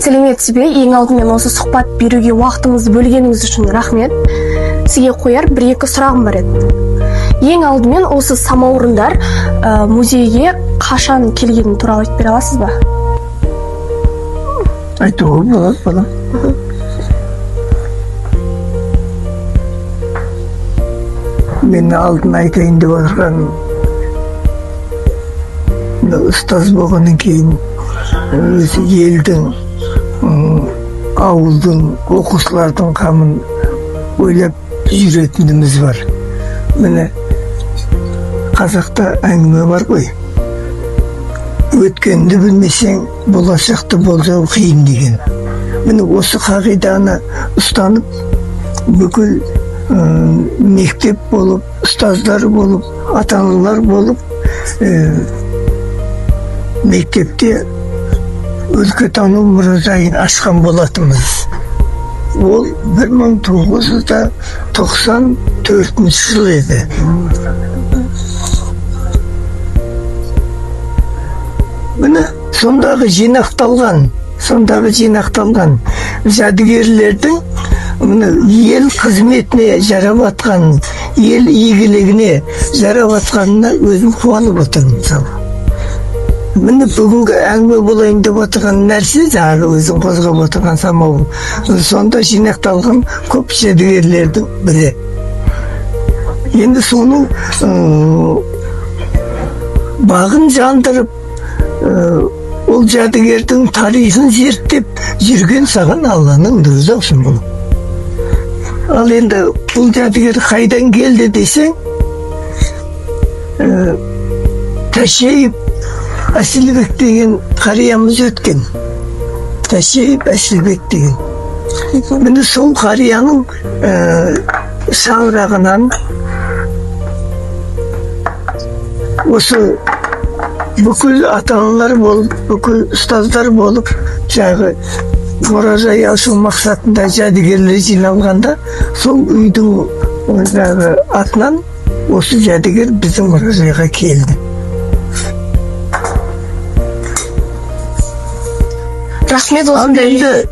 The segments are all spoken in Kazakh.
Сәлеметсіз бе? Ең алдымен осы сұхбат беруге уақытыңызды бөлгеніңіз үшін рахмет. Сізге қояр бір-екі сұрағым бар еді. Ең алдымен осы самаурындар музейге қашан келгені туралы айтып бере аласыз ба? Айтуға болады, балам. Мен алдын айтайын деп отырған ұстаз болғаннан кейін өзі елдің, ауылдың, оқушылардың қамын ойлап жүретініміз бар. Міне қазақта әңгіме бар ғой. Өткенді білмесең, болашақты болжау қиын деген. Міне осы қағиданы ұстанып, бүкіл мектеп болып, ұстаздар болып, ата-аналар болып, мектепте өлкетану мұражайын ашқан болатынбыз. Ол 1994 жыл еді. Міне сондағы жинақталған жәдігерлердің ел қызметіне жарап атқан, ел игілігіне жарап атқанына өзім қуанып отырмын мысалы. Міне бүгінгі әңгіме болайын деп отырған нәрсе, жаңағы өзің қозғап отырған самауыр, сонда жинақталған көп жәдігерлердің бірі. Енді соның бағын жандырып, ол жәдігердің тарихын зерттеп жүрген саған Алланың өзі olsun бұл. Ал енді бұл жәдігер қайдан келді десең, Тәшейіп Әсілбек деген қариямыз өткен. Тәшейіп Әсілбек деген. Міне сол қарияның шаңырағынан осы бүкіл ата-аналар болып, бүкіл ұстаздар болып, жағы мұражай ашу мақсатында жәдігерлер жиналғанда, сол үйдің атынан осы жәдігер біздің мұражайға келді. Рахмет осындай.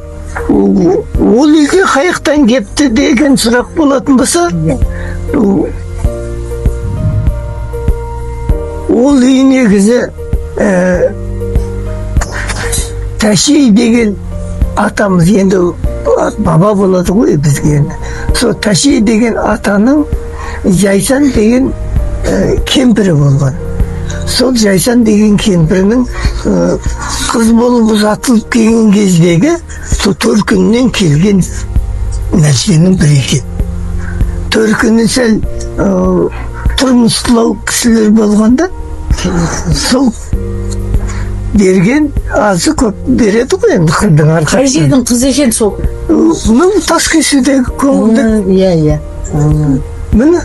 Ол үйге қаяқтан кепті деген сұрақ болатын болса, ол үй негізі Тәшей деген атамыз, енді баба болады ғой бізге енді. Сол Тәшей деген атаның Жайсан деген кемпірі болған. Сол Жайсан деген кемпірінің қыз болып ұзатылып келген кездегі сол төркіннен келген нәрсенің бірі екен. Төркіні сәл тұрмыстылау кісілер болғанда, сол берген азы көп береді ғой енді қырдың арқасында. Қай жердің қызы екен сол? Бұл Таскесудегі көңілді. Иә. Міне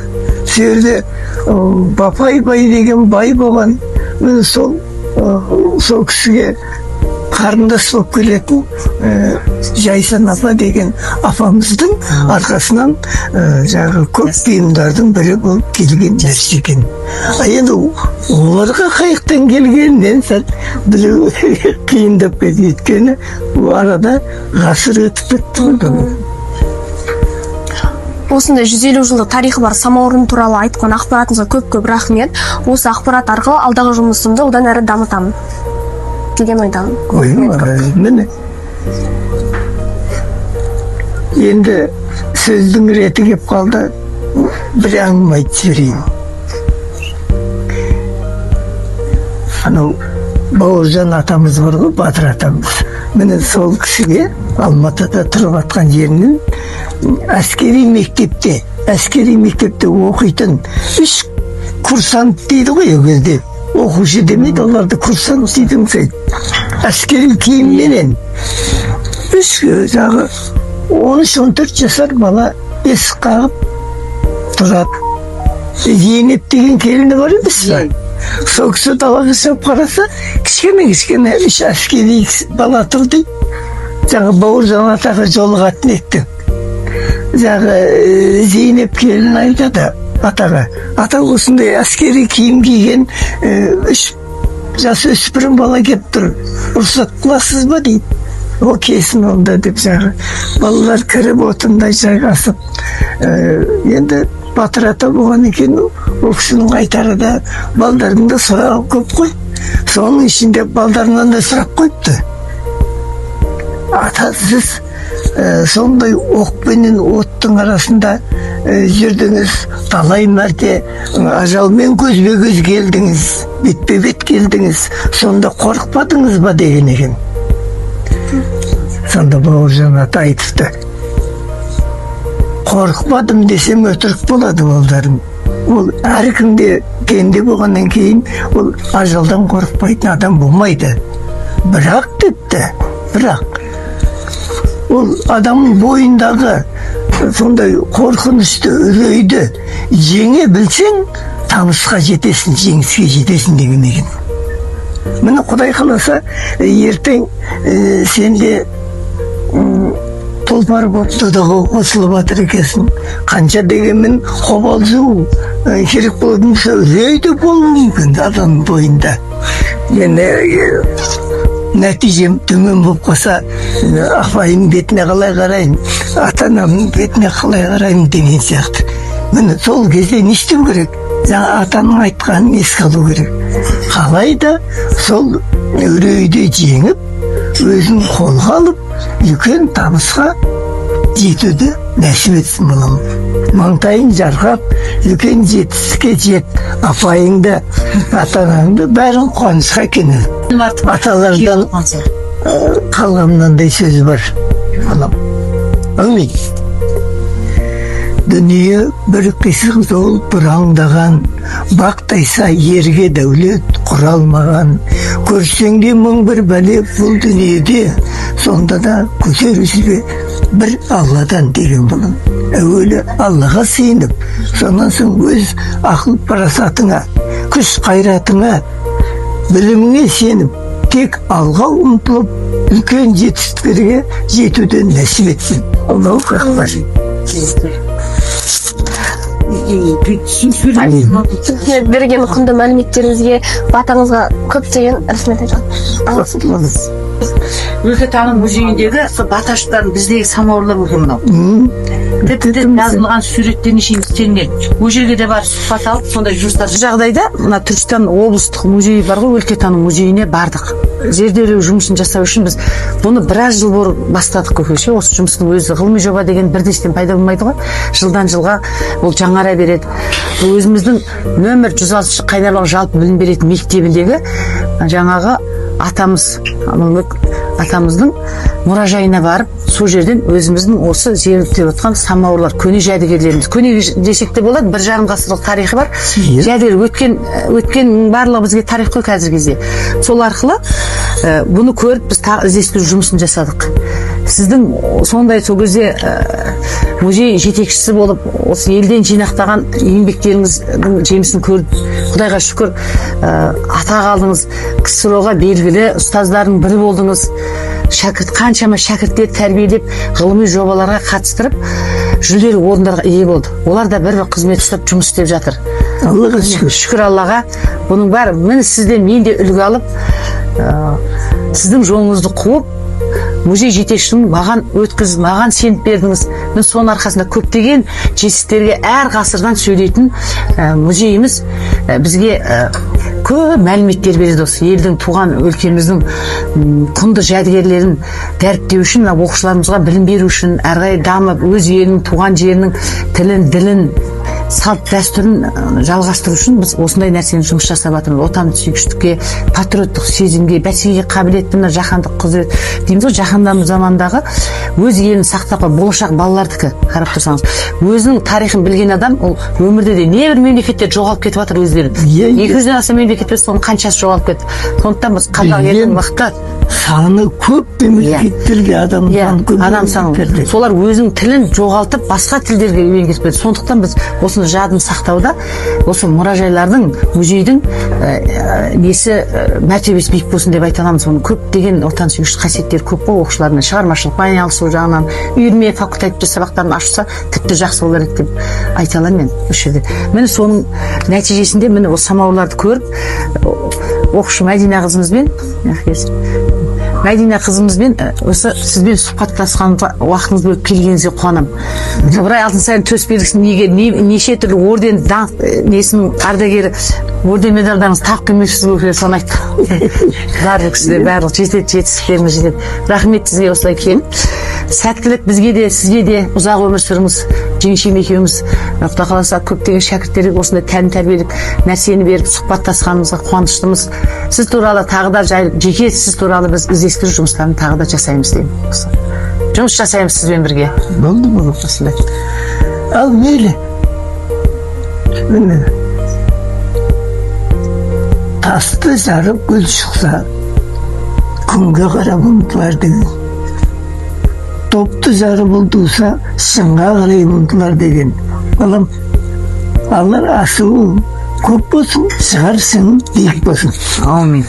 жерде Бапай бай деген бай болған. Міне сол кісіге қарындас болып келетін Жайсан апа деген апамыздың арқасынан жаңағы көп бұйымдардың бірі болып келген нәрсе екен. Енді оларға қайықтан келгеннен сәл білу қиындап кетті, өйткені арада ғасыр өтіп кетті. Осындай 150 жылдық тарихы бар самаурын туралы айтқан ақпаратыңызға көп рахмет. Осы ақпарат арқылы алдағы жұмысымды одан әрі дамытамын деген ойдамын. Міне енді сөздің реті кеп қалды, бір әңгіме айтып жіберейін. Анау Бауыржан атамыз бар ғой, Батыр атамыз. Міне сол кісіге Алматыда тұрып атқан жерінен әскери мектепте оқитын 3 курсант дейді ғой ол кезде. Оқушы демейді, оларды курсант дейдің сен. Әскери киімменен 13-14 жасар бала есік қағып тұрады. Зейнеп деген келіні бар емес пе? Сол кісі далаға шығып қараса, кішкене 3 әскери бала тұр дейді. Жаңа Бауыржан атаға жолығатын еді. Зейнеп келін айтады атаға. Ата осындай әскери киім киген 3 жас өспірім бала кеп тұр. Рұқсат қыласыз ба дейді. о келсін онда деп жағы балалар кіріп отындай жайғасып енді Батыр ата болған екен, ол кісінің айтары да балдарында сұрағы көп қой. Соның ішінде балдарынан да сұрақ қойыпты. Ата, сіз сондай оқпенен оттың арасында жүрдіңіз, талай мәрте ажалмен көзбе-көз келдіңіз, бетпе-бет келдіңіз, сонда қорықпадыңыз ба деген екен. Сонда Бауыржан ата айтыпты, қорықпадым десем өтірік болады балдарым. Ол әркімде пенде болғаннан кейін ол ажалдан қорықпайтын адам болмайды. Бірақ депті, бірақ ол адамның бойындағы сондай қорқынышты үрейді жеңе білсең, табысқа жетесің, жеңіске жетесің деген екен. Міне Құдай қаласа, ертең сенде тұлпар болыпты да қосылып жатыр екенсің. Қанша дегенмен қобалжу керек болатын болса, үрей де болуы мүмкін адамның бойында. Енді нәтижем төмен болып қалса, апайымның бетіне қалай қараймын, ата-анамның бетіне қалай қараймын деген сияқты. Міне сол кезде не істеу керек? Жаңа атаның айтқанын еске алу керек. Қалайда сол үрейді жеңіп, өзін қолға алып, үлкен табысқа жетуді нәсіп етсін балам. Маңтайың жарқап, үлкен жетістікке жет, апайыңды, ата-анаңды бәрін қуанышқа кенел. Аталардан қалған мынандай сөз бар. Балам, әумин. Дүние бір қисық жол бұраңдаған, бақтайса ерге дәулет құралмаған. Көрсеңде мың бір бәле бұл дүниеде, сонда да көтерусіге бір Алладан деген болын. Әуелі Аллаға сыйынып, сонан соң өз ақыл парасатыңа, күш қайратыңа, біліміңе сеніп, тек алға ұмтылып, үлкен жетістіктерге жетуден нәсіп етсін. Аллаху акбар. Берген құнды мәліметтеріңізге, батаңызға көптеген рахмет айтамын. Өлкетану музейіндегі баташтардың біздегі самауырлар өте мынау. Тіпті жазылған суреттеріне шейін істелінген. Ол жерге де барып сұхбат алып, сондай жұмыстар. Жағдайда мына Түркістан облыстық музейі бар ғой, өлкетану музейіне бардық. Зерделеу жұмысын жасау үшін біз бұны біраз жыл бұрын бастадық көкеше. Осы жұмыстың өзі ғылыми жоба деген бірдестен пайда болмайды ғой. Жылдан жылға ол жаңара береді. Бұл өзіміздің нөмір 106 Қайнарлық жалпы білім беретін мектебіндегі жаңағы атамыздың мұражайына барып, сол жерден өзіміздің осы зерттеп отқан самауырлар, көне жәдігерлеріміз. Көне десек те болады, 1,5 ғасырлық тарихы бар. Жәдігер өткен барлығы бізге тарих қой қазіргі кезде. Сол арқылы бұны көріп біз іздестіру жұмысын жасадық. Сіздің сондай сол кезде музей жетекшісі болып, осы елден жинақтаған еңбектеріңіздің жемісін көріп, Құдайға шүкір, атақ алдыңыз, КСРО-ға белгілі ұстаздардың бірі болдыңыз. Қаншама шәкірттер тәрбиелеп, ғылыми жобаларға қатыстырып, жүлделі орындарға ие болды. Олар да бір қызмет ұстап жұмыс істеп жатыр. Аллаға шүкір. Шүкір Аллаға. Бұның бәрі міне сізден мен де үлгі алып, сіздің жолыңызды қуып, музей жетекшінің маған өткізіп, маған сеніп бердіңіз. Мен соның арқасында көптеген жетістіктерге әр ғасырдан сөйлейтін музейіміз бізге көп мәліметтер береді. Осы елдің, туған өлкеміздің құнды жәдігерлерін дәріптеу үшін, оқушыларымызға білім беру үшін, әрі дамып, өз елінің, туған жерінің тілін, ділін, салт дәстүрін жалғастыру үшін біз осындай нәрсені жұмыс жасап жатырмыз. Отансүйгіштікке, патриоттық сезімге, бәсекеге қабілетті мына жаһандық құзырет дейміз ғой, жаһандану замандағы өз елін сақтап болашақ балалардікі қарап тұрсаңыз, өзінің тарихын білген адам ол өмірде де небір мемлекеттер жоғалып кетіп жатыр өздері. 200-ден аса мемлекет бар, соның қаншасы жоғалып кетті. Сондықтан біз қазақ елдің уақытта саны көп мемлекеттерге адам саны. Солар өзінің тілін жоғалтып, басқа тілдерге енгізіп кетті. Сондықтан біз осыны жадын сақтауда, осы мұражайлардың, музейдің мәртебесі биік болсын деп айта аламыз. Оның көптеген отансүйгіштік қасиеттер көп қой, оқушылармен шығармашылықпен айналысу жағынан, үйірме, факультативті сабақтарын ашса, тіпті жақсы болар еді деп айта аламын мен осы жерде. Міне соның нәтижесінде міне осы самауырларды көріп, оқушы Мәдина қызымызбен Мәдина қызымызбен осы сізбен сұхбаттасқан уақытыңыз бөліп келгеніңізге қуанамын. Ыбырай Алтынсарин төсбелгісін неше түрлі орден, даңқ несінің ардагері орден медальдарыңыз тағып келмекшісіз болып соны айтты. Барлық сізде барлық жетістіктеріңіз жетеді. Рахмет сізге осылай келіп. Сәттілік бізге де, сізге де ұзақ өмір сүріңіз. Жеңшем екеуміз Құдай қаласа көптеген шәкірттерге осындай тәлім тәрбиелік нәрсені беріп сұхбаттасқанымызға қуаныштымыз. Сіз туралы тағы да жеке сіз туралы біз іздестіру жұмыстарын тағы да жасаймыз деймін. Жұмыс жасаймыз сізбен бірге. Болды. Осындай. Ал мейлі. Міне. Тасты жарып гүл шықса, күнге қарап ұмтылар деген. Топты жарып ұлдуса, шыңға қарай ұмтылар деген. Балам, алар асуы көп болсын, шығарсың биік болсын. Аумин.